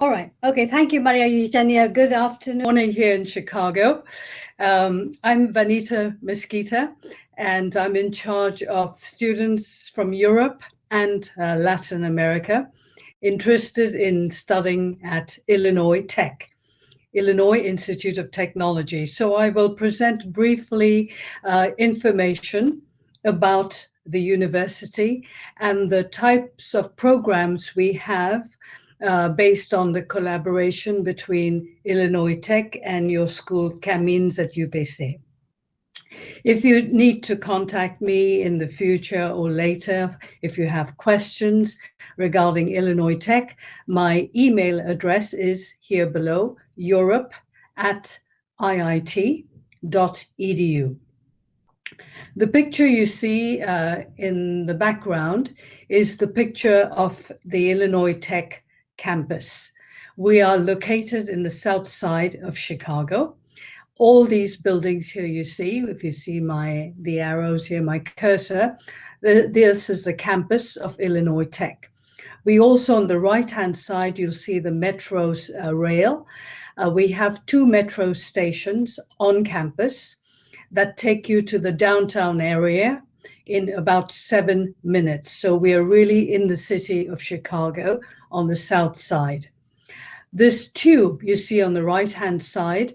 All right. Okay. Thank you, Maria Eugenia. Good afternoon. Morning here in Chicago. I'm Vanita Mesquita, and I'm in charge of students from Europe and Latin America interested in studying at Illinois Tech, Illinois Institute of Technology. So I will present briefly information about the university and the types of programs we have based on the collaboration between Illinois Tech and your school Camins at UPC. If you need to contact me in the future or later, if you have questions regarding Illinois Tech, my email address is here below, europe@iit.edu. The picture you see in the background is the picture of the Illinois Tech campus. We are located in the south side of Chicago. All these buildings here you see, if you see the arrows here, my cursor, this is the campus of Illinois Tech. We also, on the right-hand side, you'll see the metro's rail. We have 2 metro stations on campus that take you to the downtown area in about 7 minutes. So we are really in the city of Chicago on the south side. This tube you see on the right-hand side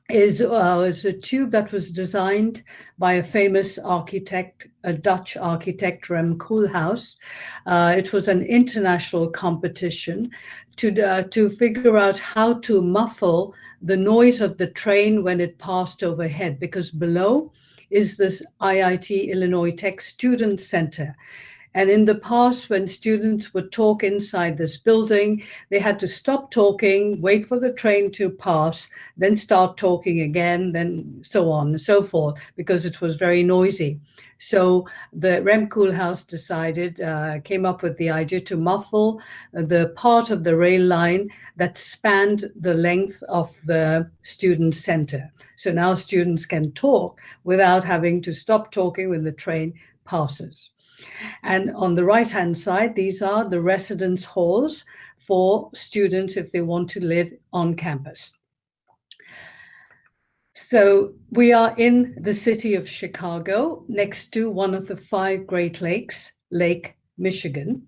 is a tube that was designed by a famous architect, a Dutch architect, Rem Koolhaas. It was an international competition to figure out how to muffle the noise of the train when it passed overhead, because below is this IIT Illinois Tech Student Center. And in the past, when students would talk inside this building, they had to stop talking, wait for the train to pass, then start talking again, then so on and so forth, because it was very noisy. So the Rem Koolhaas came up with the idea to muffle the part of the rail line that spanned the length of the student center. So now students can talk without having to stop talking when the train passes. And on the right-hand side, these are the residence halls for students if they want to live on campus. So we are in the city of Chicago, next to one of the 5 Great Lakes, Lake Michigan.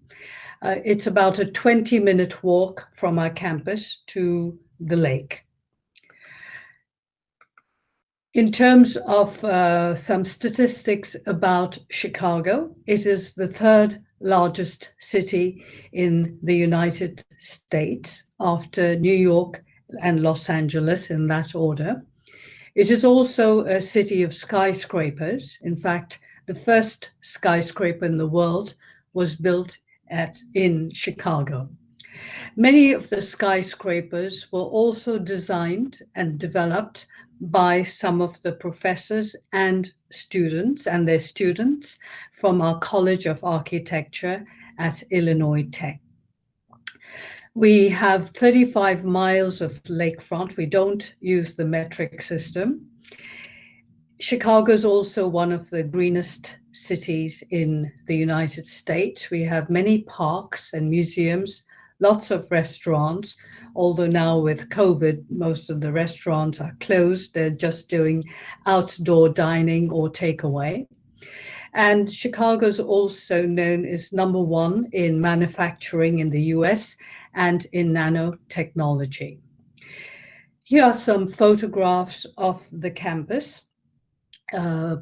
It's about a 20-minute walk from our campus to the lake. In terms of some statistics about Chicago, it is the 3rd largest city in the United States after New York and Los Angeles, in that order. It is also a city of skyscrapers. In fact, the first skyscraper in the world was built in Chicago. Many of the skyscrapers were also designed and developed by some of the professors and their students from our College of Architecture at Illinois Tech. We have 35 miles of lakefront. We don't use the metric system. Chicago is also one of the greenest cities in the United States. We have many parks and museums, lots of restaurants, although now with COVID, most of the restaurants are closed. They're just doing outdoor dining or takeaway. And Chicago is also known as #1 in manufacturing in the US and in nanotechnology. Here are some photographs of the campus.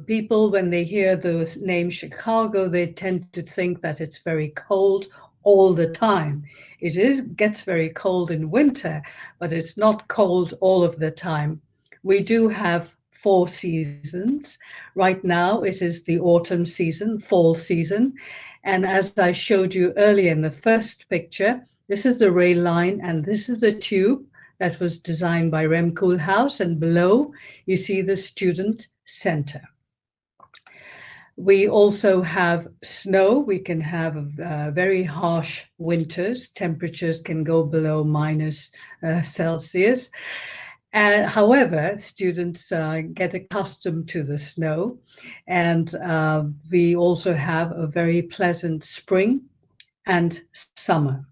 People, when they hear the name Chicago, they tend to think that it's very cold all the time. It gets very cold in winter, but it's not cold all of the time. We do have 4 seasons. Right now, it is the autumn season, fall season. And as I showed you earlier in the first picture, this is the rail line, and this is the tube that was designed by Rem Koolhaas. And below, you see the student center. We also have snow. We can have very harsh winters. Temperatures can go below -Celsius. However, students get accustomed to the snow, and we also have a very pleasant spring and summer.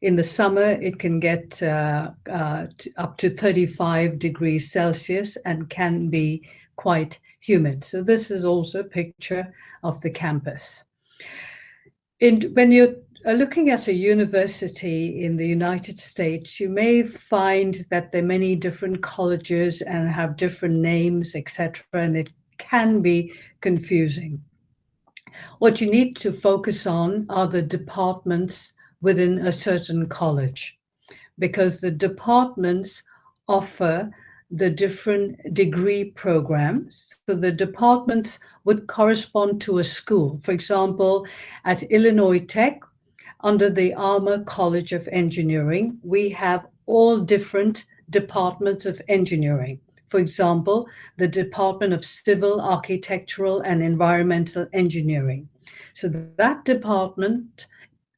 In the summer, it can get up to 35 degrees Celsius and can be quite humid. So this is also a picture of the campus. When you're looking at a university in the United States, you may find that there are many different colleges and have different names, etc., and it can be confusing. What you need to focus on are the departments within a certain college, because the departments offer the different degree programs. So the departments would correspond to a school. For example, at Illinois Tech, under the Armour College of Engineering, we have all different departments of engineering. For example, the Department of Civil, Architectural, and Environmental Engineering. So that department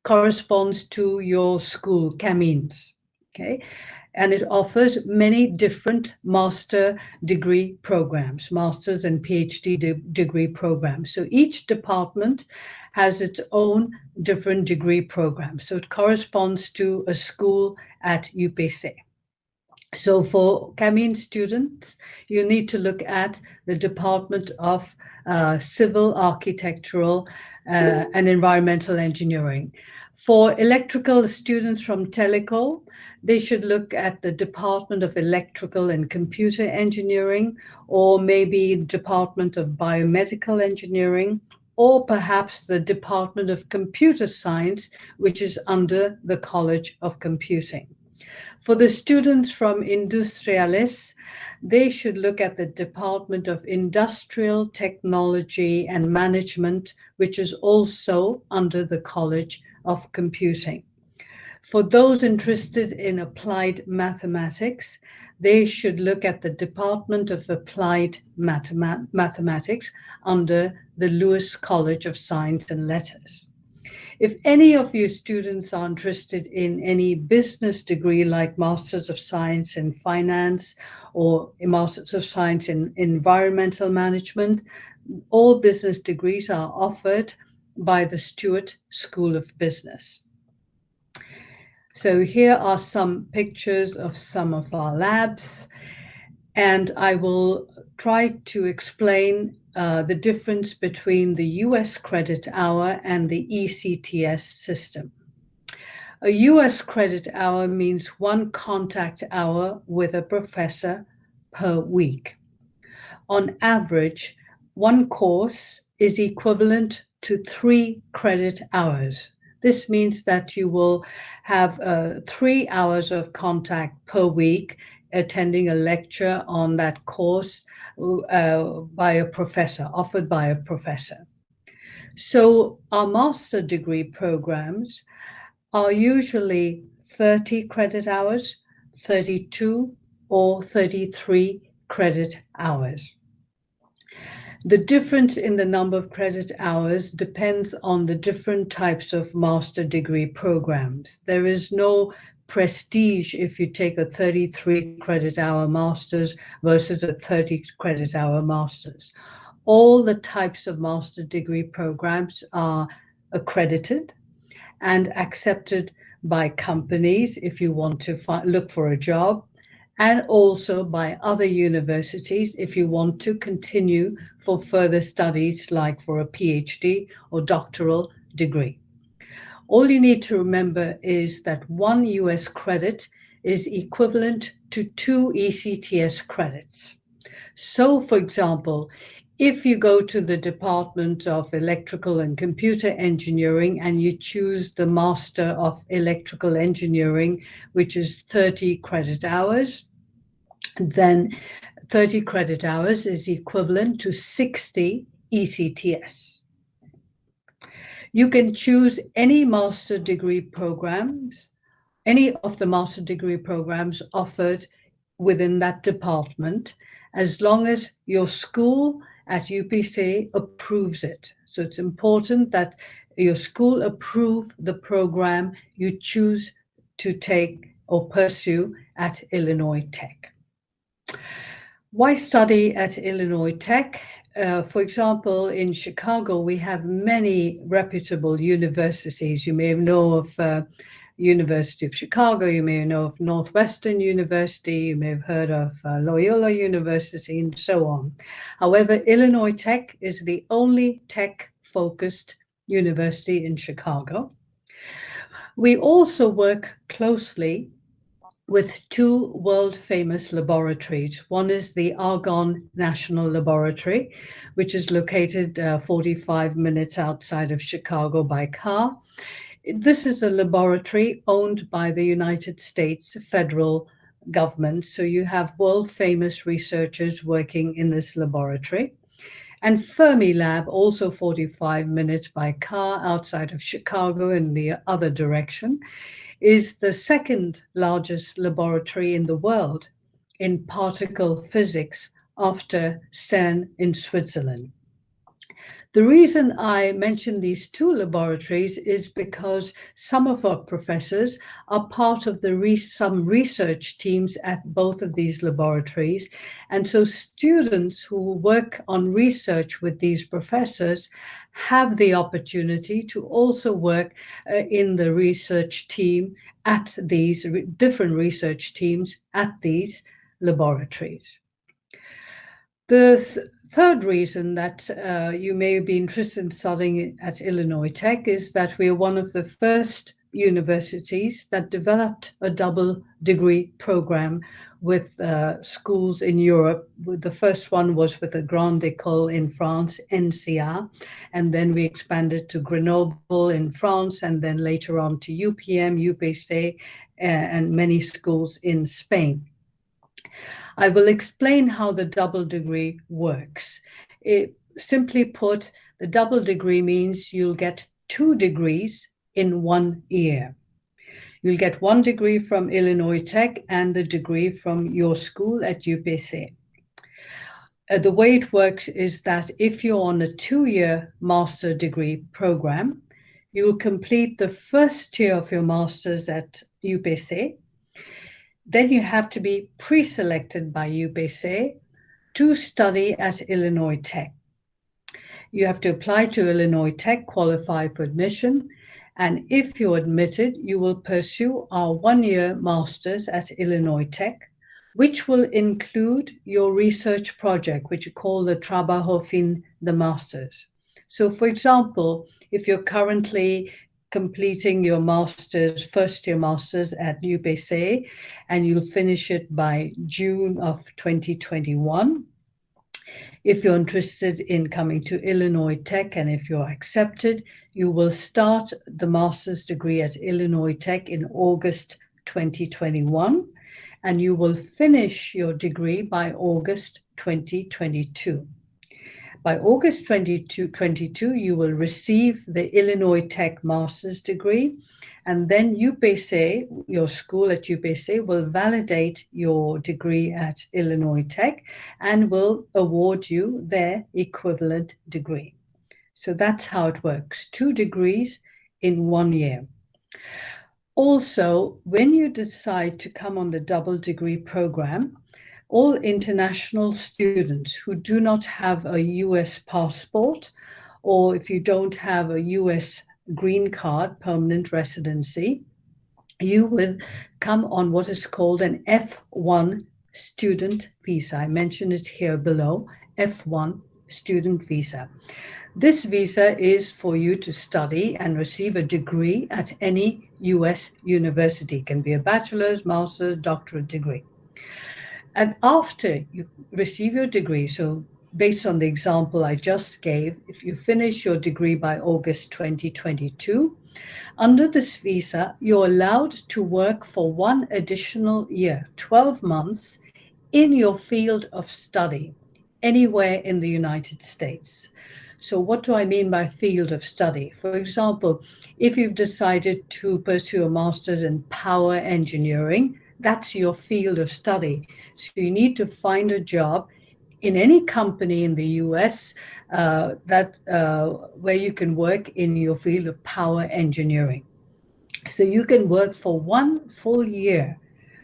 corresponds to your school, Camins, okay? And it offers many different master degree programs, master's and PhD degree programs. So each department has its own different degree program. So it corresponds to a school at UPC. So for Camins students, you need to look at the Department of Civil, Architectural, and Environmental Engineering. For electrical students from Teleco, they should look at the Department of Electrical and Computer Engineering, or maybe Department of Biomedical Engineering, or perhaps the Department of Computer Science, which is under the College of Computing. For the students from Industrialis, they should look at the Department of Industrial Technology and Management, which is also under the College of Computing. For those interested in applied mathematics, they should look at the Department of Applied Mathematics under the Lewis College of Science and Letters. If any of you students are interested in any business degree like Masters of Science in Finance or a Masters of Science in Environmental Management, all business degrees are offered by the Stewart School of Business. So here are some pictures of some of our labs, and I will try to explain the difference between the US credit hour and the ECTS system. A US credit hour means one contact hour with a professor per week. On average, one course is equivalent to 3 credit hours. This means that you will have 3 hours of contact per week attending a lecture on that course by a professor, offered by a professor. So our master degree programs are usually 30 credit hours, 32 or 33 credit hours. The difference in the number of credit hours depends on the different types of master degree programs. There is no prestige if you take a 33 credit hour master's versus a 30 credit hour master's. All the types of master degree programs are accredited and accepted by companies if you want to look for a job, and also by other universities if you want to continue for further studies like for a PhD or doctoral degree. All you need to remember is that 1 US credit is equivalent to 2 ECTS credits. So, for example, if you go to the Department of Electrical and Computer Engineering and you choose the Master of Electrical Engineering, which is 30 credit hours, then 30 credit hours is equivalent to 60 ECTS. You can choose any master degree programs, any of the master degree programs offered within that department, as long as your school at UPC approves it. So it's important that your school approve the program you choose to take or pursue at Illinois Tech. Why study at Illinois Tech? For example, in Chicago, we have many reputable universities. You may know of University of Chicago, you may know of Northwestern University, you may have heard of Loyola University, and so on. However, Illinois Tech is the only tech-focused university in Chicago. We also work closely with two world-famous laboratories. One is the Argonne National Laboratory, which is located 45 minutes outside of Chicago by car. This is a laboratory owned by the United States federal government, so you have world-famous researchers working in this laboratory. And Fermilab, also 45 minutes by car outside of Chicago in the other direction, is the second largest laboratory in the world in particle physics after CERN in Switzerland. The reason I mention these two laboratories is because some of our professors are part of some research teams at both of these laboratories. And so students who work on research with these professors have the opportunity to also work in the research team at these different research teams at these laboratories. The third reason that you may be interested in studying at Illinois Tech is that we are one of the first universities that developed a double degree program with schools in Europe. The first one was with the Grande École in France, NCA, and then we expanded to Grenoble in France, and then later on to UPM, UPC, and many schools in Spain. I will explain how the double degree works. Simply put, the double degree means you'll get 2 degrees in 1 year. You'll get 1 degree from Illinois Tech and the degree from your school at UPC. The way it works is that if you're on a 2-year master degree program, you'll complete the first year of your master's at UPC. Then you have to be pre-selected by UPC to study at Illinois Tech. You have to apply to Illinois Tech, qualify for admission, and if you're admitted, you will pursue our 1-year master's at Illinois Tech, which will include your research project, which you call the Trabajo Fin de Masters. So for example, if you're currently completing your master's, first-year master's at UPC, and you'll finish it by June of 2021. If you're interested in coming to Illinois Tech, and if you're accepted, you will start the master's degree at Illinois Tech in August 2021, and you will finish your degree by August 2022. By August 2022, you will receive the Illinois Tech master's degree, and then UPC, your school at UPC, will validate your degree at Illinois Tech and will award you their equivalent degree. So that's how it works, 2 degrees in 1 year. Also, when you decide to come on the double degree program, all international students who do not have a US passport, or if you don't have a US green card, permanent residency, you will come on what is called an F1 student visa. I mention it here below, F1 student visa. This visa is for you to study and receive a degree at any US university. It can be a bachelor's, master's, doctorate degree. And after you receive your degree, so based on the example I just gave, if you finish your degree by August 2022, under this visa, you're allowed to work for 1 additional year, 12 months, in your field of study, anywhere in the United States. So what do I mean by field of study? For example, if you've decided to pursue a master's in power engineering, that's your field of study. So you need to find a job in any company in the US where you can work in your field of power engineering. So you can work for 1 full year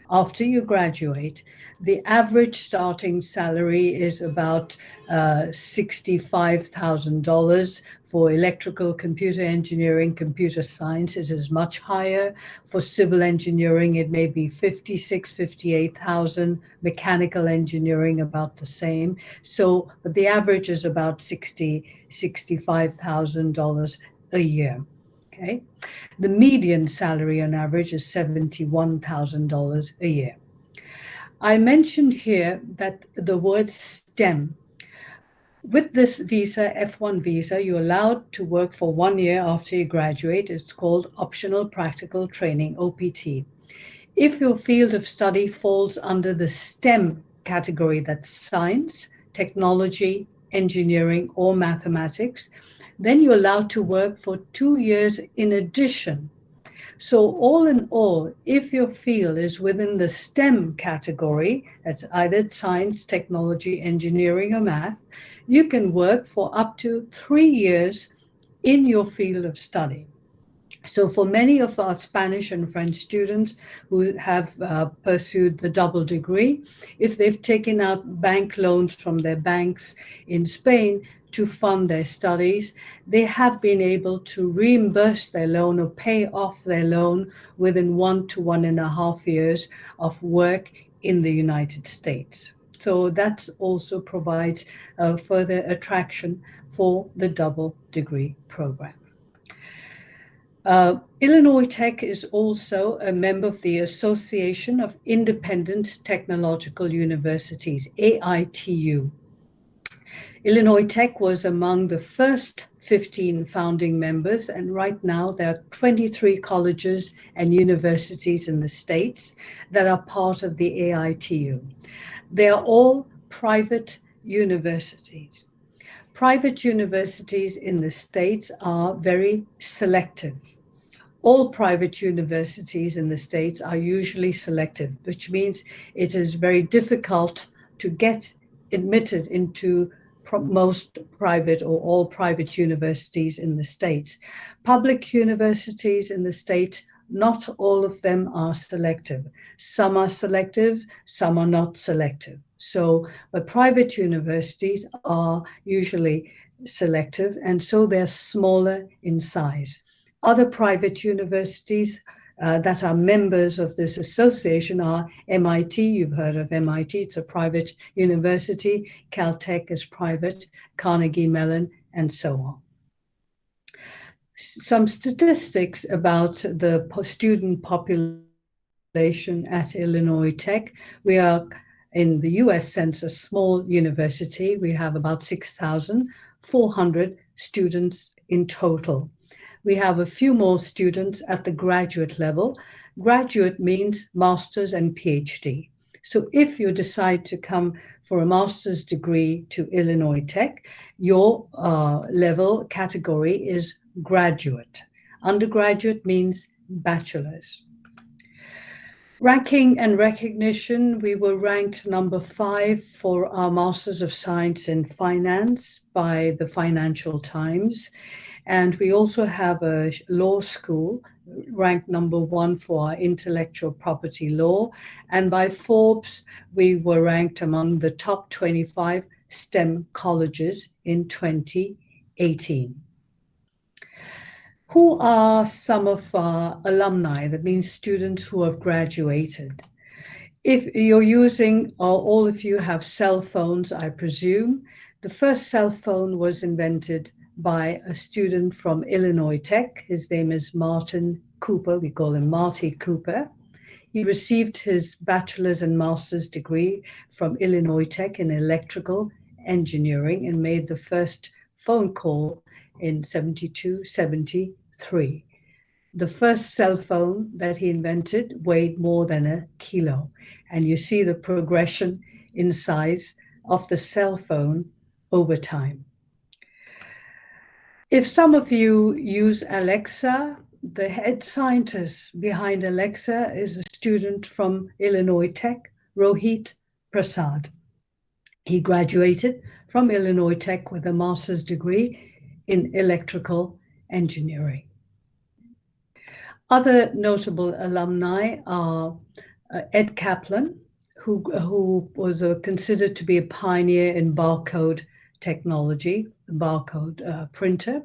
after you graduate. The average starting salary is about $65,000 For electrical, computer engineering, computer science, it is much higher. For civil engineering, it may be 56, 58,000. Mechanical engineering, about the same. So, but the average is about $65,000 a year. Okay. The median salary on average is $71,000 a year. I mentioned here that the word STEM. With this visa, F1 visa, you're allowed to work for 1 year after you graduate. It's called Optional Practical Training, OPT. If your field of study falls under the STEM category, that's science, technology, engineering, or mathematics, then you're allowed to work for 2 years in addition. So all in all, if your field is within the STEM category, that's either science, technology, engineering, or math, you can work for up to 3 years in your field of study. So for many of our Spanish and French students who have pursued the double degree, if they've taken out bank loans from their banks in Spain to fund their studies, they have been able to reimburse their loan or pay off their loan within 1 to 1.5 years of work in the United States. So that also provides further attraction for the double degree program. Illinois Tech is also a member of the Association of Independent Technological Universities, AITU. Illinois Tech was among the first 15 founding members, and right now there are 23 colleges and universities in the States that are part of the AITU. They are all private universities. Private universities in the States are very selective. All private universities in the States are usually selective, which means it is very difficult to get admitted into most private or all private universities in the States. Public universities in the States, not all of them are selective. Some are selective, some are not selective. So, but private universities are usually selective, and so they're smaller in size. Other private universities that are members of this association are MIT. You've heard of MIT. It's a private university. Caltech is private, Carnegie Mellon, and so on. Some statistics about the student population at Illinois Tech. We are, in the US sense, a small university. We have about 6,400 students in total. We have a few more students at the graduate level. Graduate means master's and PhD. So if you decide to come for a master's degree to Illinois Tech, your level category is graduate. Undergraduate means bachelor's. Ranking and recognition, we were ranked number 5 for our Masters of Science in Finance by the Financial Times. And we also have a law school ranked number 1 for our intellectual property law. And by Forbes, we were ranked among the top 25 STEM colleges in 2018. Who are some of our alumni? That means students who have graduated. If you're using, all of you have cell phones, I presume. The first cell phone was invented by a student from Illinois Tech. His name is Martin Cooper. We call him Marty Cooper. He received his bachelor's and master's degree from Illinois Tech in electrical engineering and made the first phone call in 72-73. The first cell phone that he invented weighed more than a kilo. And you see the progression in size of the cell phone over time. If some of you use Alexa, the head scientist behind Alexa is a student from Illinois Tech, Rohit Prasad. He graduated from Illinois Tech with a master's degree in electrical engineering. Other notable alumni are Ed Kaplan, who was considered to be a pioneer in barcode technology, barcode printer.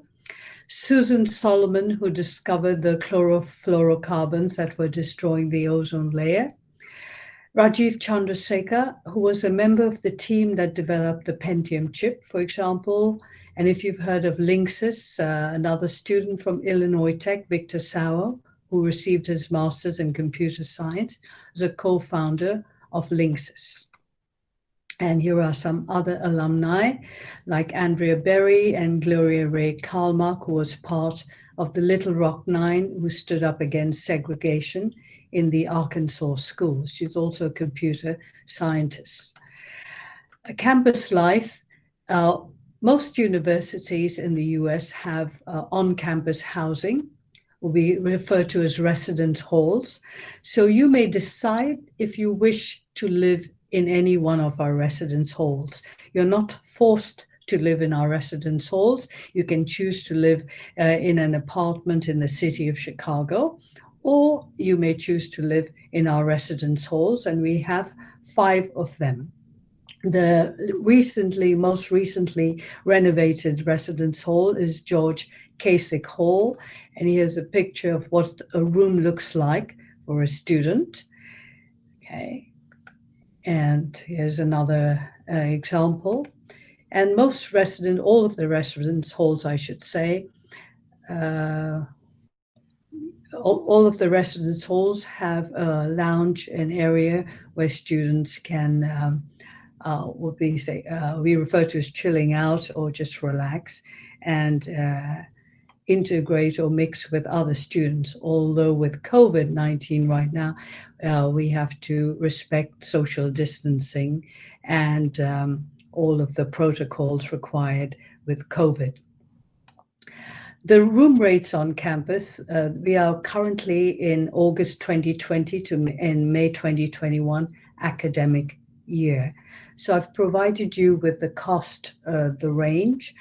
Susan Solomon, who discovered the chlorofluorocarbons that were destroying the ozone layer. Rajiv Chandrasekhar, who was a member of the team that developed the Pentium chip, for example. And if you've heard of Linksys, another student from Illinois Tech, Victor Sauer, who received his master's in computer science, was a co-founder of Linksys. And here are some other alumni, like Andrea Berry and Gloria Ray Kalmark, who was part of the Little Rock Nine, who stood up against segregation in the Arkansas schools. She's also a computer scientist. A campus life, most universities in the US have on-campus housing, we refer to as residence halls. So you may decide if you wish to live in any one of our residence halls. You're not forced to live in our residence halls. You can choose to live in an apartment in the city of Chicago, or you may choose to live in our residence halls, and we have 5 of them. The most recently renovated residence hall is George Kasich Hall, and here's a picture of what a room looks like for a student. Okay. And here's another example. And all of the residence halls, I should say, all of the residence halls have a lounge, an area where students can, what we refer to as chilling out or just relax and integrate or mix with other students. Although with COVID-19 right now, we have to respect social distancing and all of the protocols required with COVID. The room rates on campus, we are currently in August 2020 to in May 2021 academic year. So I've provided you with the cost, the range.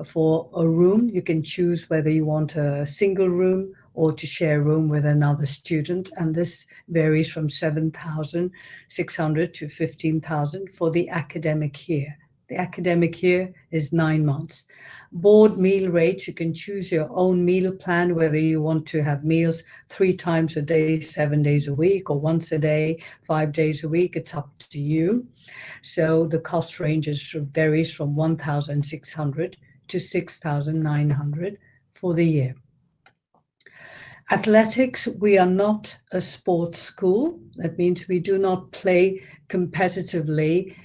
For a room, you can choose whether you want a single room or to share a room with another student, and this varies from $7,600 to $15,000 for the academic year. The academic year is 9 months. Board meal rates, you can choose your own meal plan, whether you want to have meals 3 times a day, 7 days a week, or once a day, 5 days a week. It's up to you. So the cost varies from $1,600 to $6,900 for the year. Athletics, we are not a sports school. That means we do not play competitively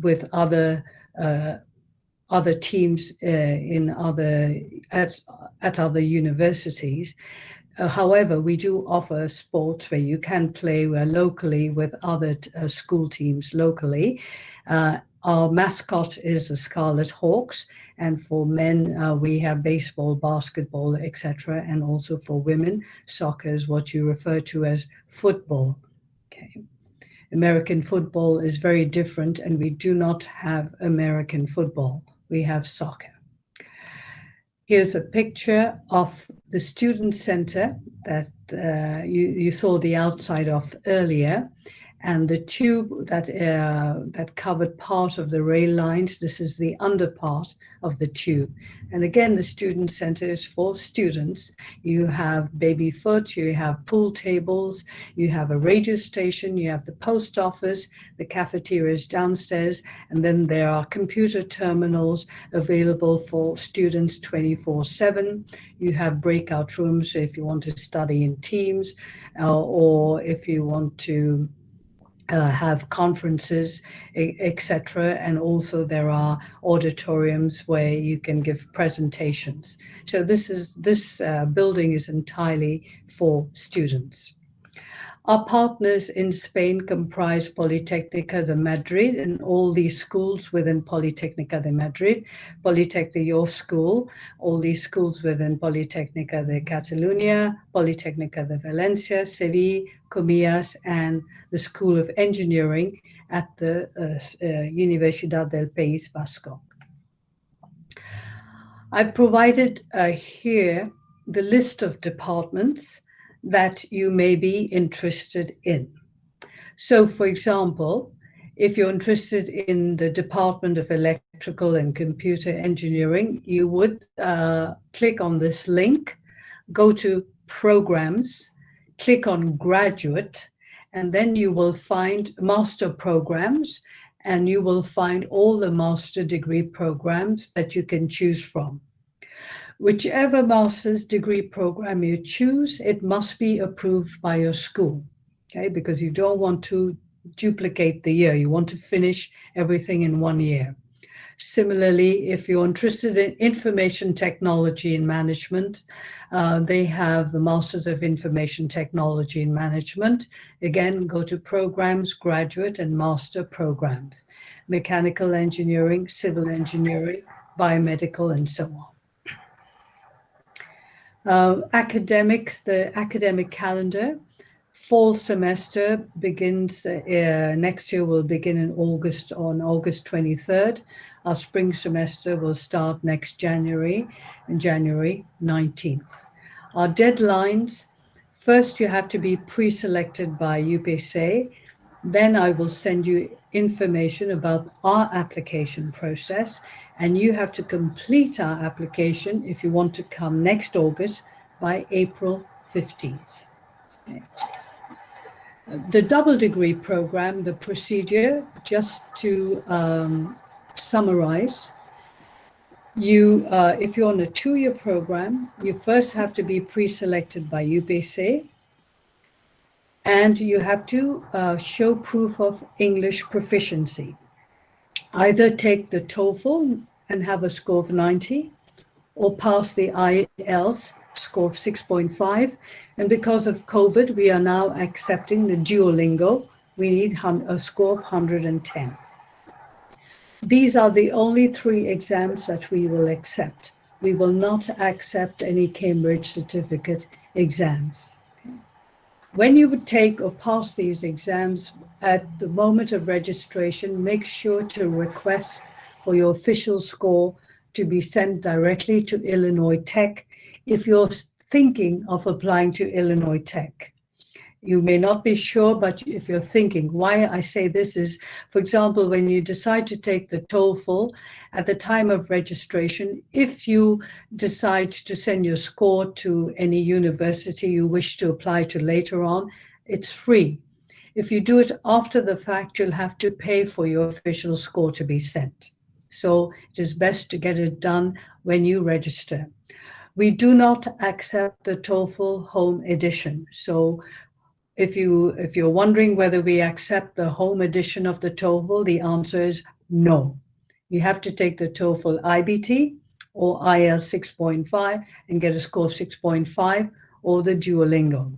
with other teams at other universities. However, we do offer sports where you can play locally with other school teams locally. Our mascot is the Scarlet Hawks, and for men, we have baseball, basketball, etc., and also for women, soccer is what you refer to as football. Okay. American football is very different, and we do not have American football. We have soccer. Here's a picture of the student center that you saw the outside of earlier, and the tube that covered part of the rail lines. This is the under part of the tube. And again, the student center is for students. You have baby foot, you have pool tables, you have a radio station, you have the post office, the cafeteria is downstairs, and then there are computer terminals available for students 24/7. You have breakout rooms if you want to study in teams, or if you want to have conferences, etc. And also there are auditoriums where you can give presentations. So this building is entirely for students. Our partners in Spain comprise Politécnica de Madrid and all these schools within Politécnica de Madrid, Politécnica Your School, all these schools within Politécnica de Catalunya, Politécnica de Valencia, Seville, Comillas, and the School of Engineering at the Universidad del País Vasco. I've provided here the list of departments that you may be interested in. So, for example, If you're interested in the Department of Electrical and Computer Engineering, you would click on this link, go to Programs, click on Graduate, and then you will find Master Programs, and you will find all the master degree programs that you can choose from. Whichever master's degree program you choose, it must be approved by your school, okay? Because you don't want to duplicate the year. You want to finish everything in 1 year. Similarly, if you're interested in information technology and management, they have the Masters of Information Technology and Management. Again, go to Programs, Graduate, and Master Programs. Mechanical Engineering, Civil Engineering, Biomedical, and so on. Academics, the academic calendar. Fall semester begins, next year will begin in August, on August 23rd. Our spring semester will start next January, and January 19th. Our deadlines, first you have to be pre-selected by UPC. Then I will send you information about our application process, and you have to complete our application if you want to come next August by April 15th. Okay. The double degree program, the procedure, just to summarize, if you're on a 2-year program, you first have to be pre-selected by UPC, and you have to show proof of English proficiency. Either take the Toefl and have a score of 90, or pass the IELTS score of 6.5. And because of COVID, we are now accepting the Duolingo. We need a score of 110. These are the only 3 exams that we will accept. We will not accept any Cambridge certificate exams. When you would take or pass these exams, at the moment of registration, make sure to request for your official score to be sent directly to Illinois Tech if you're thinking of applying to Illinois Tech. You may not be sure, but if you're thinking, why I say this is, for example, when you decide to take the Toefl, at the time of registration, if you decide to send your score to any university you wish to apply to later on, it's free. If you do it after the fact, you'll have to pay for your official score to be sent. So it is best to get it done when you register. We do not accept the Toefl Home Edition. So if you're wondering whether we accept the home edition of the Toefl, the answer is no. You have to take the Toefl IBT or IELTS 6.5 and get a score of 6.5, or the Duolingo.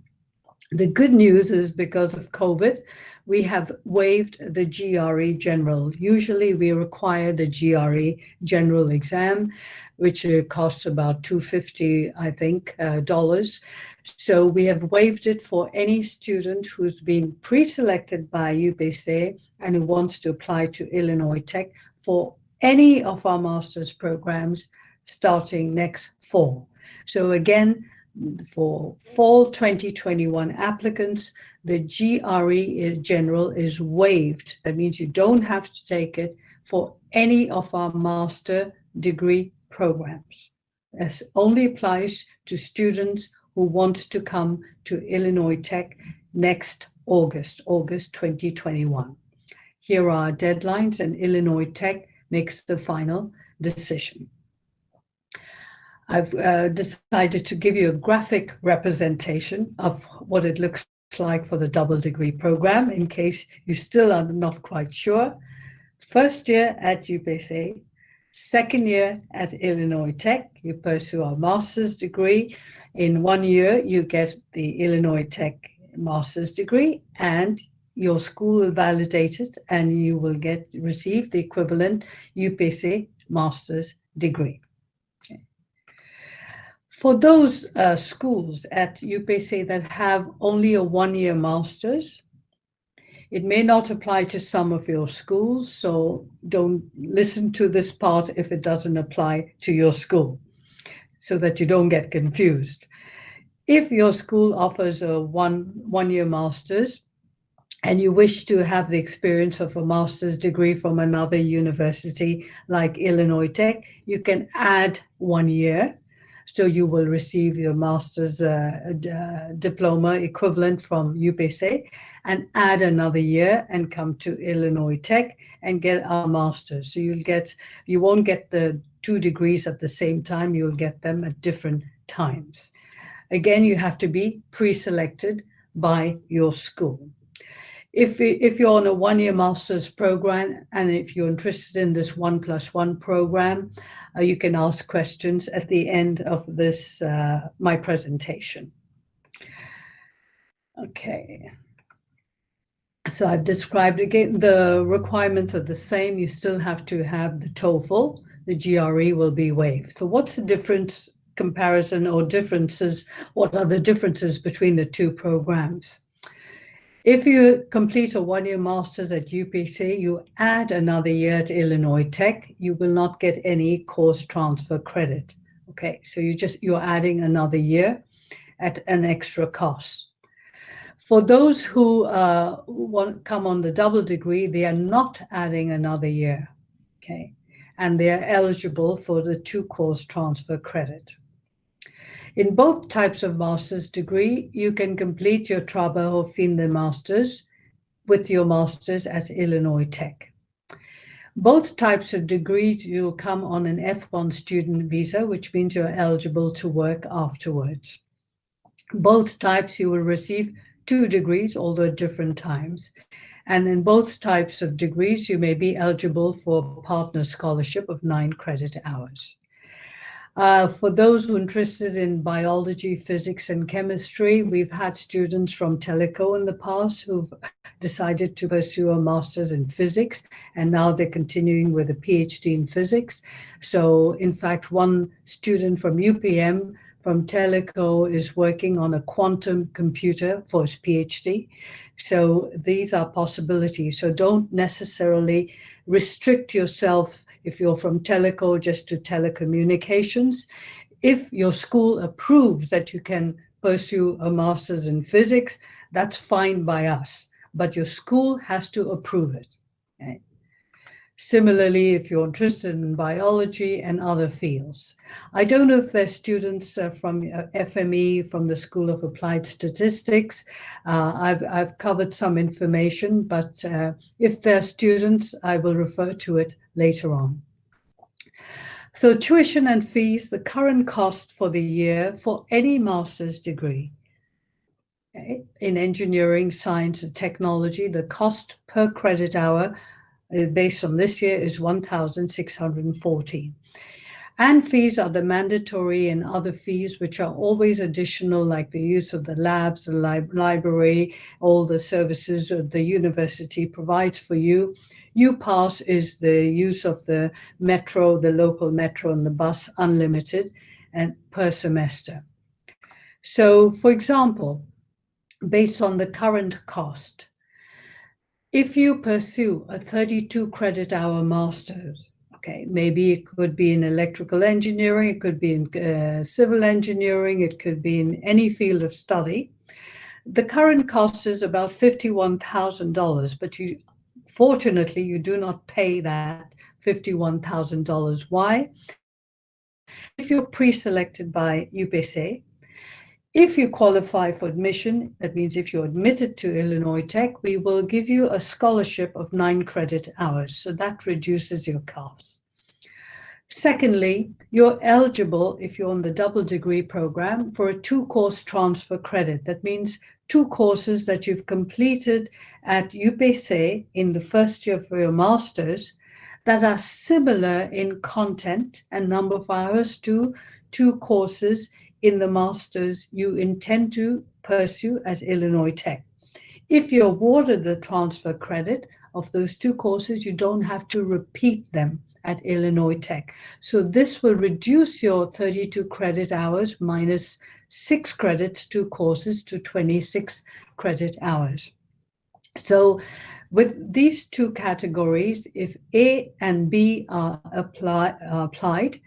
The good news is, because of COVID, we have waived the GRE General. Usually we require the GRE General exam, which costs about $250, I think, dollars. So we have waived it for any student who's been pre-selected by UPC and who wants to apply to Illinois Tech for any of our master's programs starting next fall. So again, for fall 2021 applicants, the GRE General is waived. That means you don't have to take it for any of our master degree programs. This only applies to students who want to come to Illinois Tech next August 2021. Here are our deadlines, and Illinois Tech makes the final decision. I've decided to give you a graphic representation of what it looks like for the double degree program, in case you still are not quite sure. First year at UPC, second year at Illinois Tech, you pursue a master's degree. In 1 year, you get the Illinois Tech master's degree, and your school will validate it, and you will receive the equivalent UPC master's degree. Okay. For those schools at UPC that have only a 1-year master's, it may not apply to some of your schools, so don't listen to this part if it doesn't apply to your school, so that you don't get confused. If your school offers a one-year master's and you wish to have the experience of a master's degree from another university like Illinois Tech, you can add 1 year. So you will receive your master's diploma equivalent from UPC and add another year and come to Illinois Tech and get a master's. So you won't get the 2 degrees at the same time, you'll get them at different times. Again, you have to be pre-selected by your school. If you're on a 1-year master's program, and if you're interested in this 1+1 program, you can ask questions at the end of this, my presentation. Okay. So I've described again, the requirements are the same. You still have to have the Toefl. The GRE will be waived. So what's the difference, comparison or differences? What are the differences between the 2 programs? If you complete a 1-year master's at UPC, you add another year at Illinois Tech, you will not get any course transfer credit. Okay, so you're adding another year at an extra cost. For those who come on the double degree, they are not adding another year. Okay, and they are eligible for the 2 course transfer credit. In both types of master's degree, you can complete your trabajo fin de master's with your master's at Illinois Tech. Both types of degrees, you'll come on an F1 student visa, which means you're eligible to work afterwards. Both types, you will receive 2 degrees, although at different times. And in both types of degrees, you may be eligible for a partner scholarship of 9 credit hours. For those who are interested in biology, physics, and chemistry, we've had students from Teleco in the past who've decided to pursue a master's in physics, and now they're continuing with a PhD in physics. So, in fact, one student from UPM from Teleco is working on a quantum computer for his PhD. So these are possibilities. So don't necessarily restrict yourself if you're from Teleco just to telecommunications. If your school approves that you can pursue a master's in physics, that's fine by us, but your school has to approve it. Okay? Similarly, if you're interested in biology and other fields. I don't know if there's students from FME, from the School of Applied Statistics. I've covered some information, but if there are students, I will refer to it later on. So tuition and fees, the current cost for the year for any master's degree in engineering, science, and technology, the cost per credit hour based on this year is $1,640. And fees are the mandatory and other fees, which are always additional, like the use of the labs, the library, all the services the university provides for you. UPass is the use of the metro, the local metro and the bus, unlimited and per semester. So, for example, based on the current cost, if you pursue a 32 credit hour master's, okay, maybe it could be in electrical engineering, it could be in civil engineering, it could be in any field of study. The current cost is about $51,000, but fortunately, you do not pay that $51,000. Why? If you're pre-selected by UPC, if you qualify for admission, that means if you're admitted to Illinois Tech, we will give you a scholarship of 9 credit hours. So that reduces your cost. Secondly, you're eligible, if you're on the double degree program, for a 2-course transfer credit. That means 2 courses that you've completed at UPC in the first year for your master's that are similar in content and number of hours to 2 courses in the master's you intend to pursue at Illinois Tech. If you're awarded the transfer credit of those 2 courses, you don't have to repeat them at Illinois Tech. So this will reduce your 32 credit hours minus 6 credits, 2 courses, to 26 credit hours. So with these 2 categories, if A and B are applied,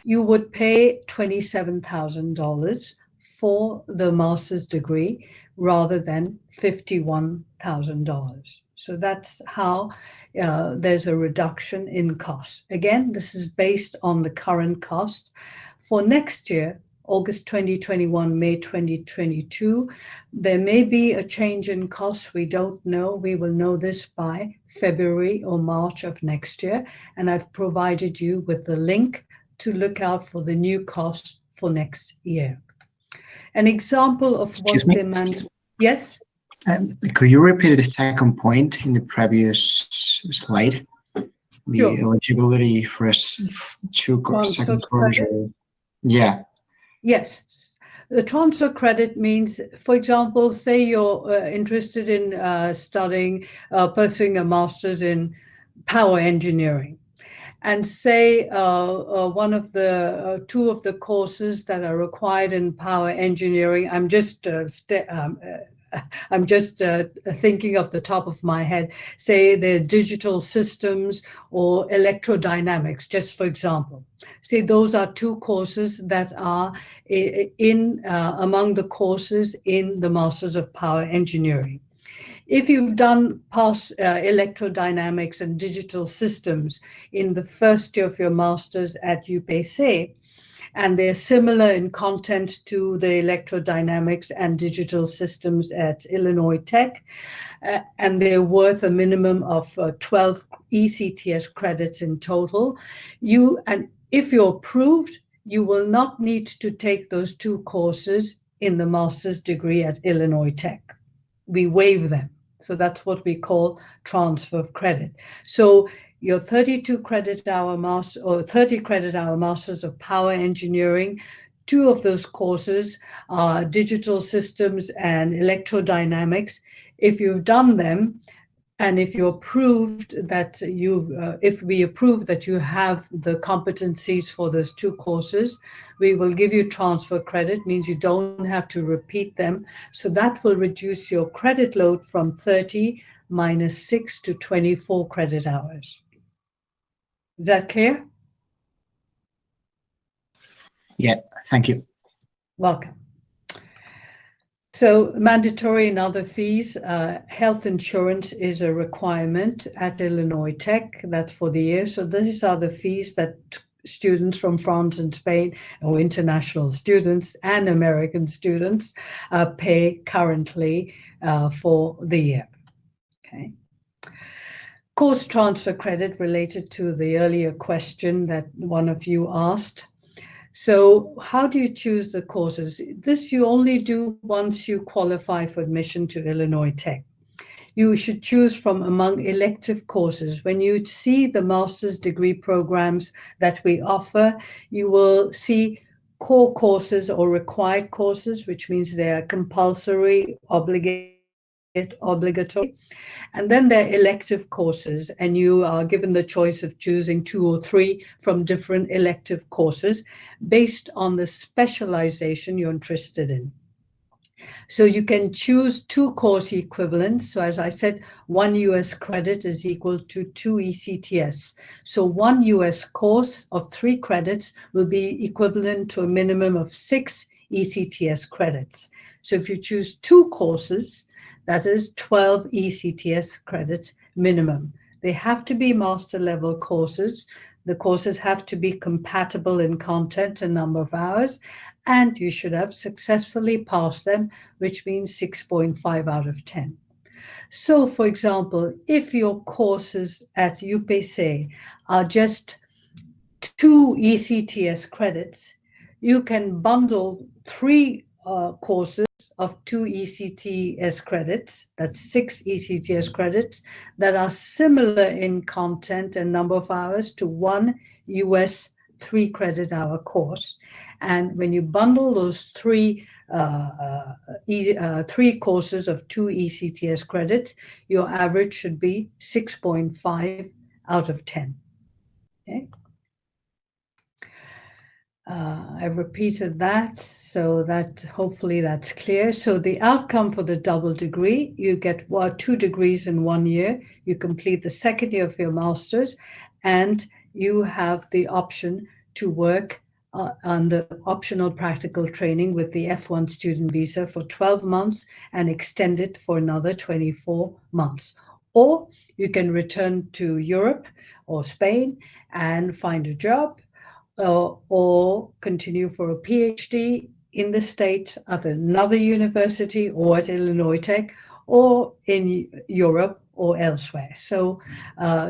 you would pay $27,000 for the master's degree, rather than $51,000. So that's how there's a reduction in cost. Again, this is based on the current cost. For next year, August 2021, May 2022, there may be a change in costs. We don't know. We will know this by February or March of next year. And I've provided you with the link to look out for the new costs for next year. An example of what the yes? Could you repeat the second point in the previous slide? The Sure. Eligibility for second course. Yeah. Yes. The transfer credit means, for example, say you're interested in pursuing a master's in power engineering. And say one of the two of the courses that are required in power engineering, I'm just thinking off the top of my head, say they're digital systems or electrodynamics, just for example. See, those are two courses that are among the courses in the Masters of Power Engineering. If you've done past electrodynamics and digital systems in the first year of your master's at UPC, and they're similar in content to the electrodynamics and digital systems at Illinois Tech, and they're worth a minimum of 12 ECTS credits in total. And if you're approved, you will not need to take those two courses in the master's degree at Illinois Tech. We waive them. So that's what we call transfer of credit. So your 32 credit hour master or 30 credit hour masters of power engineering, two of those courses are digital systems and electrodynamics. If you've done them, and if you're approved that if we approve that you have the competencies for those two courses, we will give you transfer credit, means you don't have to repeat them. So that will reduce your credit load from 30 minus 6 to 24 credit hours. Is that clear? Yeah, thank you. Welcome. So mandatory and other fees, health insurance is a requirement at Illinois Tech. That's for the year. So these are the fees that students from France and Spain, or international students and American students, pay currently for the year. Okay. Course transfer credit related to the earlier question that one of you asked. So how do you choose the courses? This you only do once you qualify for admission to Illinois Tech. You should choose from among elective courses. When you see the master's degree programs that we offer, you will see core courses or required courses, which means they are compulsory, obligatory. And then there are elective courses, and you are given the choice of choosing 2 or 3 from different elective courses based on the specialization you're interested in. So you can choose 2 course equivalents. So as I said, 1 US credit is equal to 2 ECTS. So 1 US course of 3 credits will be equivalent to a minimum of 6 ECTS credits. So if you choose 2 courses, that is 12 ECTS credits minimum. They have to be master level courses. The courses have to be compatible in content and number of hours, and you should have successfully passed them, which means 6.5 out of 10. So, for example, if your courses at UPC are just 2 ECTS credits, you can bundle 3 courses of 2 ECTS credits, that's 6 ECTS credits, that are similar in content and number of hours to 1 US 3 credit hour course. And when you bundle those 3 courses of 2 ECTS credits, your average should be 6.5 out of 10. Okay. I've repeated that, so that hopefully that's clear. So the outcome for the double degree, you get 2 degrees in 1 year, you complete the second year of your master's, and you have the option to work under optional practical training with the F1 student visa for 12 months and extend it for another 24 months. Or you can return to Europe or Spain and find a job, or continue for a PhD in the States at another university or at Illinois Tech, or in Europe or elsewhere. So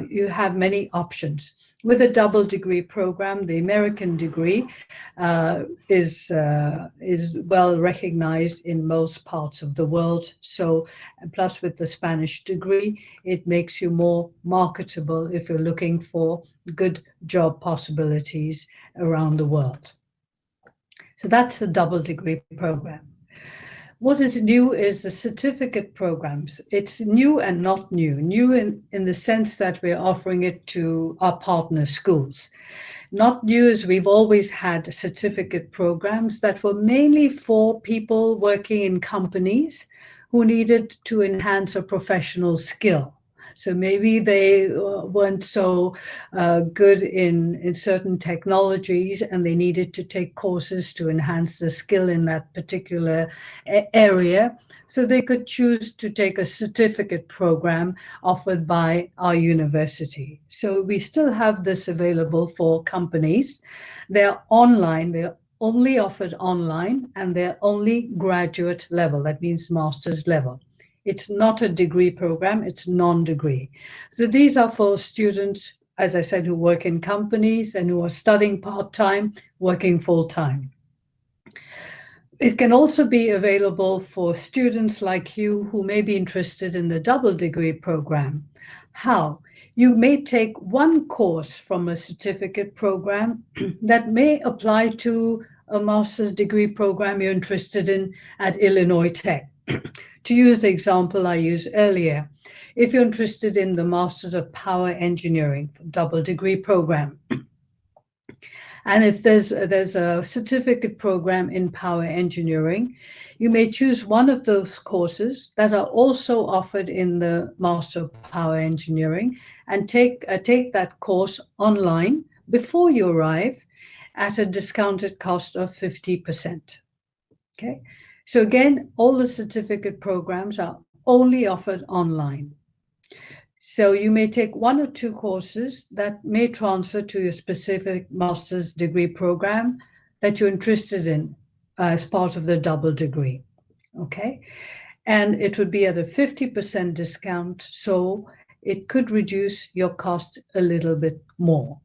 you have many options. With a double degree program, the American degree is well recognized in most parts of the world. So plus with the Spanish degree, it makes you more marketable if you're looking for good job possibilities around the world. So that's the double degree program. What is new is the certificate programs. It's new and not new. New in the sense that we're offering it to our partner schools. Not new as we've always had certificate programs that were mainly for people working in companies who needed to enhance a professional skill. So maybe they weren't so good in certain technologies, and they needed to take courses to enhance the skill in that particular area. So they could choose to take a certificate program offered by our university. So we still have this available for companies. They're online, they're only offered online, and they're only graduate level. That means master's level. It's not a degree program, it's non-degree. So these are for students, as I said, who work in companies and who are studying part-time, working full-time. It can also be available for students like you who may be interested in the double degree program. How? You may take one course from a certificate program that may apply to a master's degree program you're interested in at Illinois Tech. To use the example I used earlier, if you're interested in the Masters of Power Engineering double degree program, and if there's a certificate program in power engineering, you may choose one of those courses that are also offered in the Master of Power Engineering and take that course online before you arrive at a discounted cost of 50%. Okay. So again, all the certificate programs are only offered online. So you may take one or two courses that may transfer to your specific master's degree program that you're interested in as part of the double degree, okay? And it would be at a 50% discount, so it could reduce your cost a little bit more.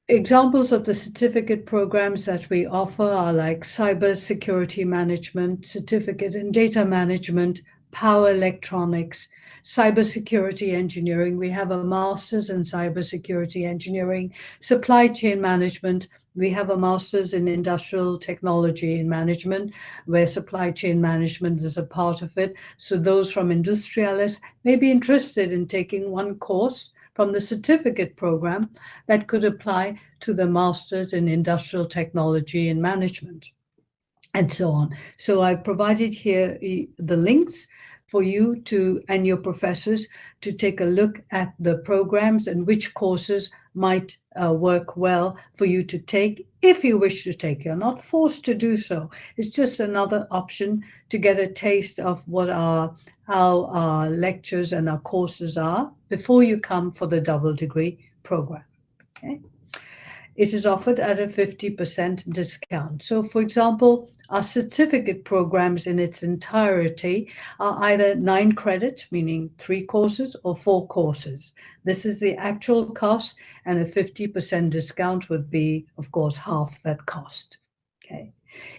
Examples of the certificate programs that we offer are like cybersecurity management, certificate in data management, power electronics, cybersecurity engineering. We have a master's in cybersecurity engineering, supply chain management. We have a master's in industrial technology and management, where supply chain management is a part of it. So those from industrialists may be interested in taking one course from the certificate program that could apply to the master's in industrial technology and management, and so on. So I provided here the links for you to and your professors to take a look at the programs and which courses might work well for you to take if you wish to take. You're not forced to do so. It's just another option to get a taste of what how our lectures and our courses are before you come for the double degree program. Okay. It is offered at a 50% discount. So for example, our certificate programs in its entirety are either 9 credits, meaning 3 courses, or 4 courses. This is the actual cost, and a 50% discount would be, of course, half that cost. Okay.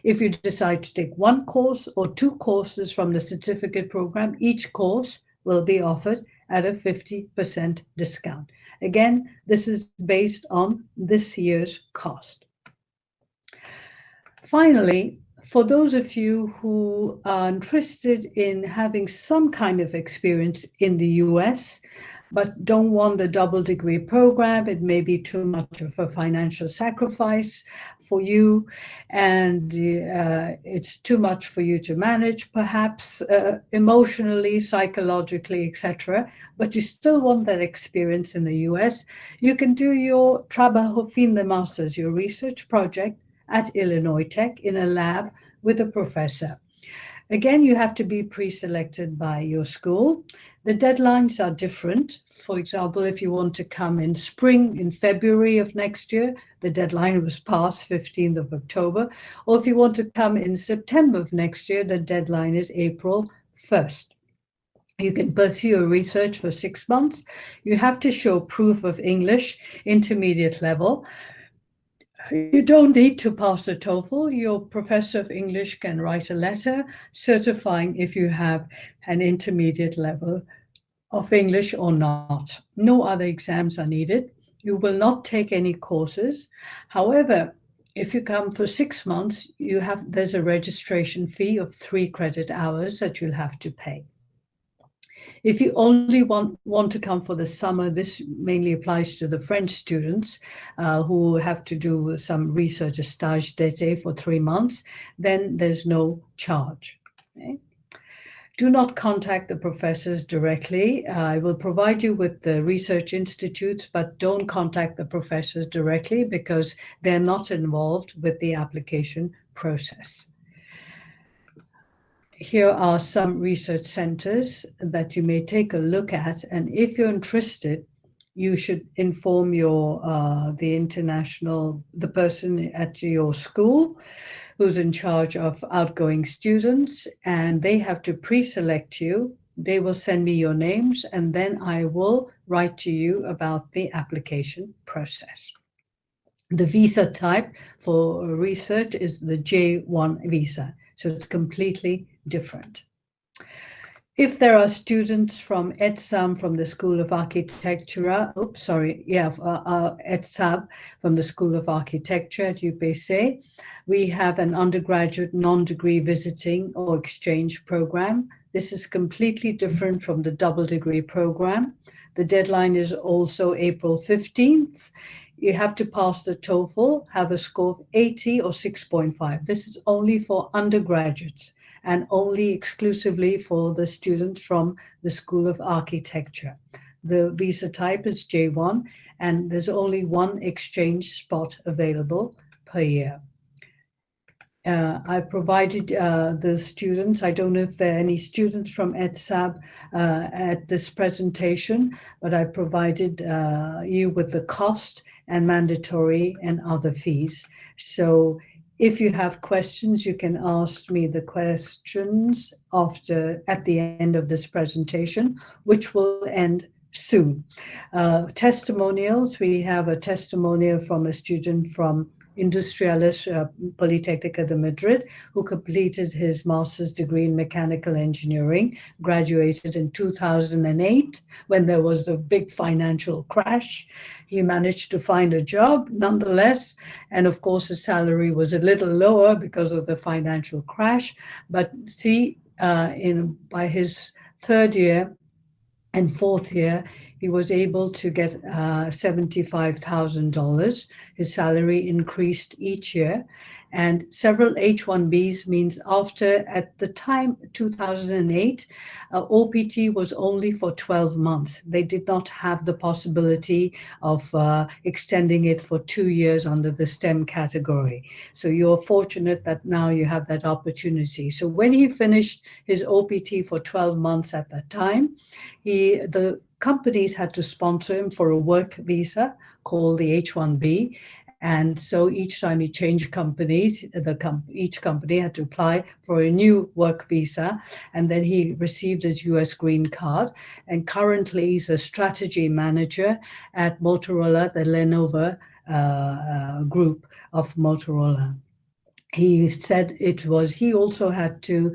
If you decide to take 1 course or 2 courses from the certificate program, each course will be offered at a 50% discount. Again, this is based on this year's cost. Finally, for those of you who are interested in having some kind of experience in the US, but don't want the double degree program. It may be too much of a financial sacrifice for you, and it's too much for you to manage, perhaps emotionally, psychologically, etc. But you still want that experience in the US. You can do your trabajo fin de masters, your research project at Illinois Tech in a lab with a professor. Again, you have to be pre-selected by your school. The deadlines are different. For example, if you want to come in spring, in February of next year, the deadline was passed 15th of October. Or if you want to come in September of next year, the deadline is April 1st. You can pursue your research for 6 months. You have to show proof of English, intermediate level. You don't need to pass the Toefl. Your professor of English can write a letter certifying if you have an intermediate level of English or not. No other exams are needed. You will not take any courses. However, if you come for 6 months, there's a registration fee of 3 credit hours that you'll have to pay. If you only want to come for the summer, this mainly applies to the French students who have to do some research, a stage d'été for 3 months, then there's no charge. Okay? Do not contact the professors directly. I will provide you with the research institutes, but don't contact the professors directly because they're not involved with the application process. Here are some research centers that you may take a look at, and if you're interested, you should inform the person at your school who's in charge of outgoing students, and they have to pre-select you. They will send me your names, and then I will write to you about the application process. The visa type for research is the J1 visa, so it's completely different. If there are students from ETSAM from the School of Architecture, ETSAB from the School of Architecture at UPC, we have an undergraduate non-degree visiting or exchange program. This is completely different from the double degree program. The deadline is also April 15th. You have to pass the Toefl, have a score of 80 or 6.5. This is only for undergraduates and only exclusively for the students from the School of Architecture. The visa type is J1, and there's only 1 exchange spot available per year. I provided the students, I don't know if there are any students from ETSAB at this presentation, but I provided you with the cost and mandatory and other fees. So if you have questions, you can ask me the questions at the end of this presentation, which will end soon. Testimonials, we have a testimonial from a student from Industriales Politécnica de Madrid, who completed his master's degree in mechanical engineering, graduated in 2008 when there was the big financial crash. He managed to find a job nonetheless, and of course his salary was a little lower because of the financial crash, but by his 3rd year and 4th year, he was able to get $75,000. His salary increased each year, and several H-1Bs means at the time, 2008, OPT was only for 12 months. They did not have the possibility of extending it for 2 years under the STEM category. So you're fortunate that now you have that opportunity. So when he finished his OPT for 12 months at that time, the companies had to sponsor him for a work visa called the H-1B. And so each time he changed companies, each company had to apply for a new work visa. And then he received his US green card. And currently he's a strategy manager at Motorola, the Lenovo group of Motorola. He said he also had to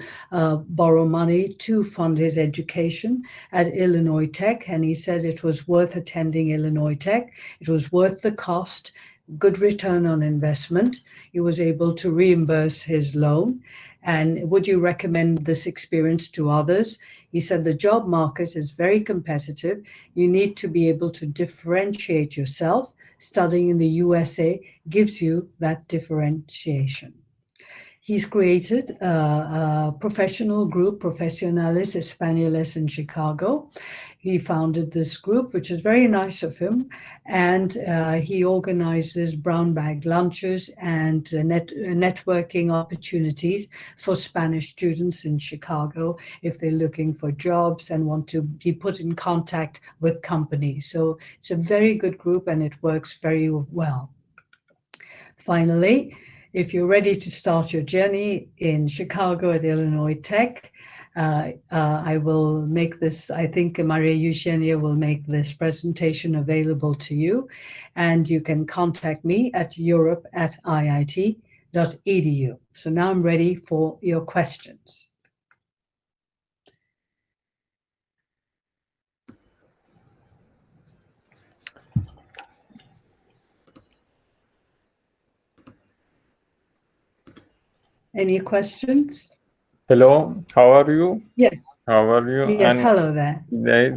borrow money to fund his education at Illinois Tech. And he said it was worth attending Illinois Tech. It was worth the cost, good return on investment. He was able to reimburse his loan. And would you recommend this experience to others? He said the job market is very competitive. You need to be able to differentiate yourself. Studying in the USA gives you that differentiation. He's created a professional group, Profesionales Españoles in Chicago. He founded this group, which is very nice of him, and he organizes brown bag lunches and networking opportunities for Spanish students in Chicago if they're looking for jobs and want to be put in contact with companies. So it's a very good group and it works very well. Finally, if you're ready to start your journey in Chicago at Illinois Tech, I will make this, I think Maria Eugenia will make this presentation available to you, and you can contact me at europe@iit.edu. So now I'm ready for your questions. Any questions? Hello, how are you? Yes. How are you? Yes, And hello there.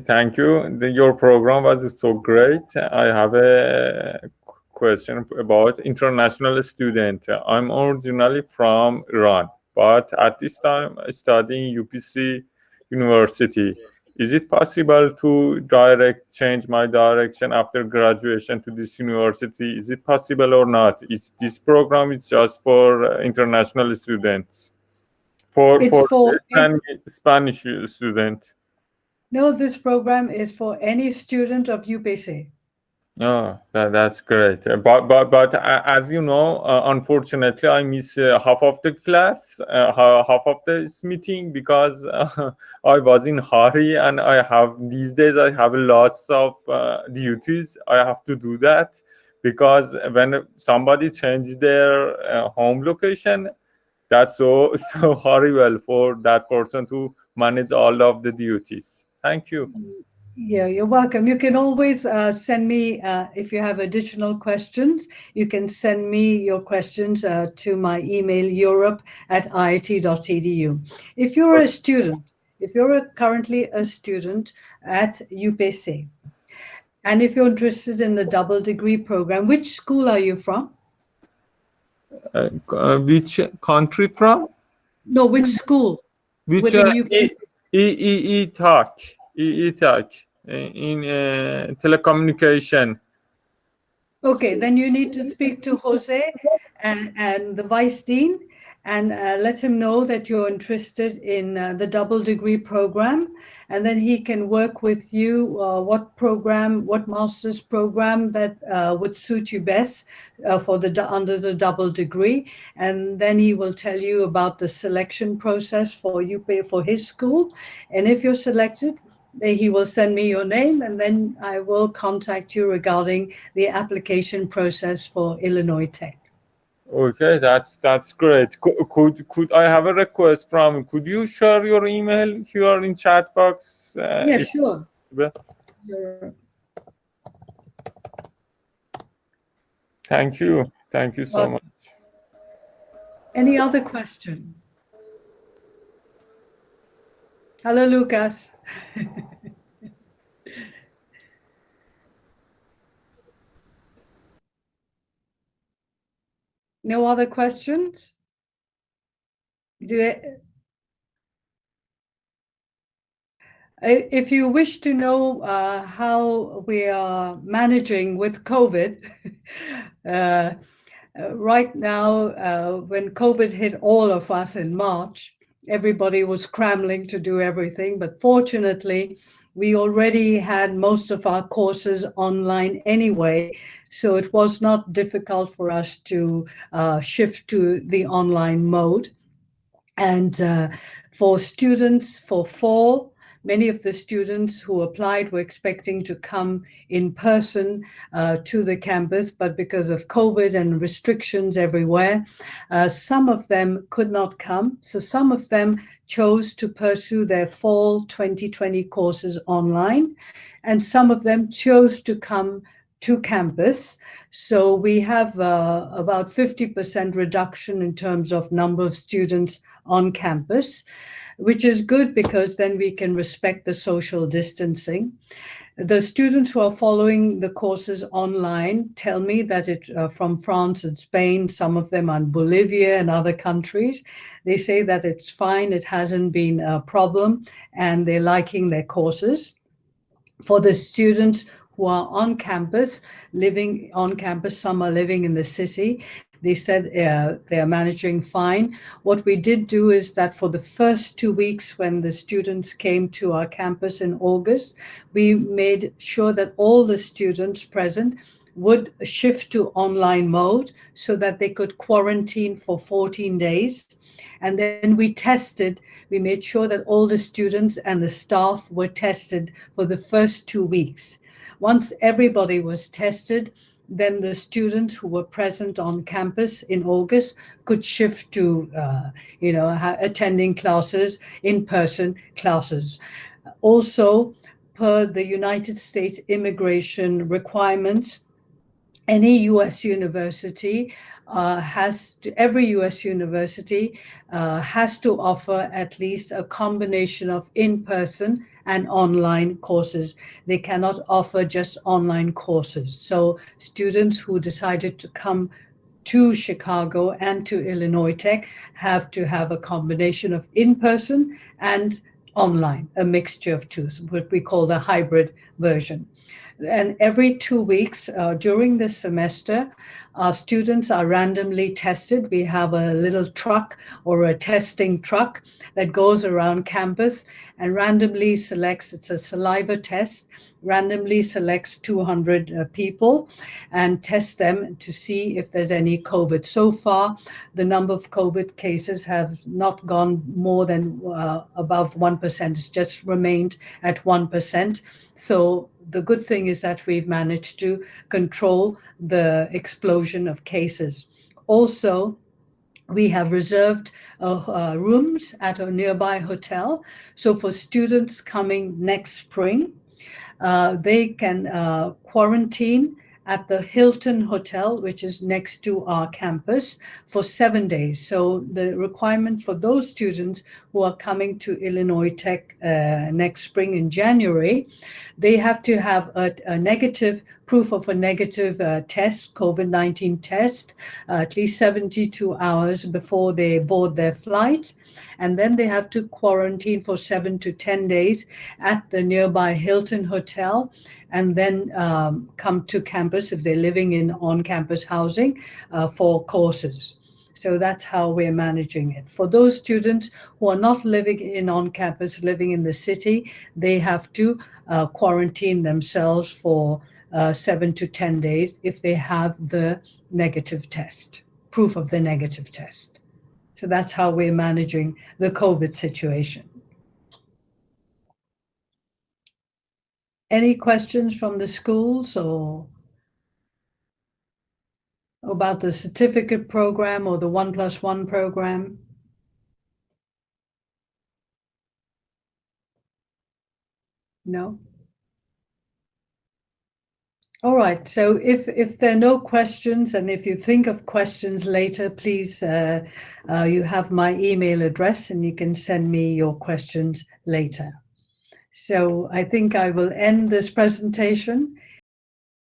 thank you. Your program was so great. I have a question about international student. I'm originally from Iran, but at this time I study in UPC University. Is it possible to change my direction after graduation to this university? Is it possible or not? This program is just for international students? For Spanish student. No, this program is for any student of UPC. Oh, that's great. But as you know, unfortunately, I miss half of the class, half of this meeting because I was in hurry, and these days I have lots of duties. I have to do that because when somebody changes their home location, that's so horrible for that person to manage all of the duties. Thank you. Yeah, you're welcome. You can always send me, if you have additional questions, you can send me your questions to my email, europe@iit.edu. If you're a student, if you're currently a student at UPC, and if you're interested in the double degree program, which school are you from? Which country from? No, which school? Which within UPC? EETech in telecommunication. Okay, then you need to speak to Jose and the vice dean and let him know that you're interested in the double degree program, and then he can work with you what master's program that would suit you best for under the double degree, and then he will tell you about the selection process for his school, and if you're selected, he will send me your name, and then I will contact you regarding the application process for Illinois Tech. Okay, that's great. Could I have a request from? Could you share your email here in chat box? Yeah, sure. Thank you. Thank you so much. Any other question? Hello, Lucas. No other questions? If you wish to know how we are managing with COVID, right now, when COVID hit all of us in March, everybody was scrambling to do everything, but fortunately, we already had most of our courses online anyway, so it was not difficult for us to shift to the online mode. And for students for fall, many of the students who applied were expecting to come in person to the campus, but because of COVID and restrictions everywhere, some of them could not come. So some of them chose to pursue their fall 2020 courses online, and some of them chose to come to campus. So we have about 50% reduction in terms of number of students on campus. which is good because then we can respect the social distancing. The students who are following the courses online tell me that it's from France and Spain, some of them are in Bolivia and other countries. They say that it's fine, it hasn't been a problem, and they're liking their courses. For the students who are on campus, living on campus, some are living in the city, they said they are managing fine. What we did do is that for the first 2 weeks when the students came to our campus in August, we made sure that all the students present would shift to online mode so that they could quarantine for 14 days. And then we made sure that all the students and the staff were tested for the first 2 weeks. Once everybody was tested, then the students who were present on campus in August could shift to, attending classes, in-person classes. Also, per the United States immigration requirements, any U.S. university every U.S. university has to offer at least a combination of in-person and online courses. They cannot offer just online courses. So students who decided to come to Chicago and to Illinois Tech have to have a combination of in-person and online, a mixture of two, what we call the hybrid version. And every 2 weeks during this semester, our students are randomly tested. We have a little truck or a testing truck that goes around campus and randomly selects, it's a saliva test, randomly selects 200 people and tests them to see if there's any COVID. So far, the number of COVID cases have not gone more than above 1%. It's just remained at 1%. So the good thing is that we've managed to control the explosion of cases. Also, we have reserved rooms at a nearby hotel. So for students coming next spring, they can quarantine at the Hilton Hotel, which is next to our campus, for 7 days. So the requirement for those students who are coming to Illinois Tech next spring in January, they have to have a negative proof of a negative test, COVID-19 test, at least 72 hours before they board their flight. And then they have to quarantine for 7 to 10 days at the nearby Hilton Hotel, and then come to campus if they're living in on-campus housing for courses. So that's how we're managing it. For those students who are not living in on-campus, living in the city, they have to quarantine themselves for 7 to 10 days if they have the negative test, proof of the negative test. So that's how we're managing the COVID situation. Any questions from the schools or about the certificate program or the 1+1 program? No? All right, so if there are no questions, and if you think of questions later, please, you have my email address and you can send me your questions later. So I think I will end this presentation